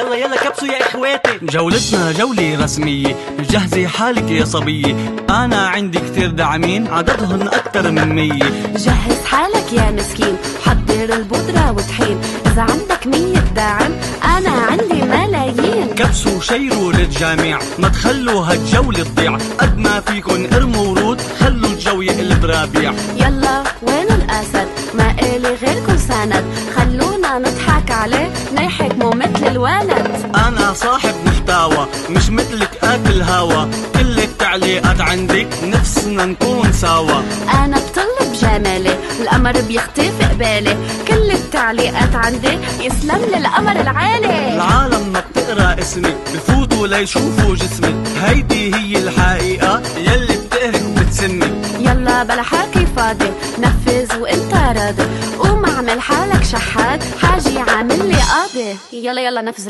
يلا يلا كبسوا يا اخواتي. جولتنا جولة رسمية، جهزي حالك يا صبية، أنا عندي كتير داعمين عددهن أكتر من 100. جهز حالك يا مسكين، حضر البودرة وطحين، إذا عندك 100 داعم أنا عندي ملايين. كبسوا وشيروا للجميع، ما تخلوا هالجولة تضيع، قد ما فيكن ارموا ورود، خلوا الجو يقلب ربيع. يلا وين الأسد؟ ما إلي غيركن سند، خلونا نضحك عليه نحكمه مثل الولد. أنا صاحب محتوى مش مثلك آكل هوا، كل التعليقات عندك نفسنا نكون سوا. أنا بطل بجمالي، القمر بيختفي قبالي، كل التعليقات عندي يسلم لي القمر العالي. العالم ما بتقرا اسمي بفوتوا ليشوفوا جسمي، هيدي هي الحقيقة يلي بتقهر بتسمي. يلا بلا حكي فاضي، نفذ وانت راضي، قوم اعمل حالك شحات، حاجي عامل لي قاضي. يلا يلا نفذ.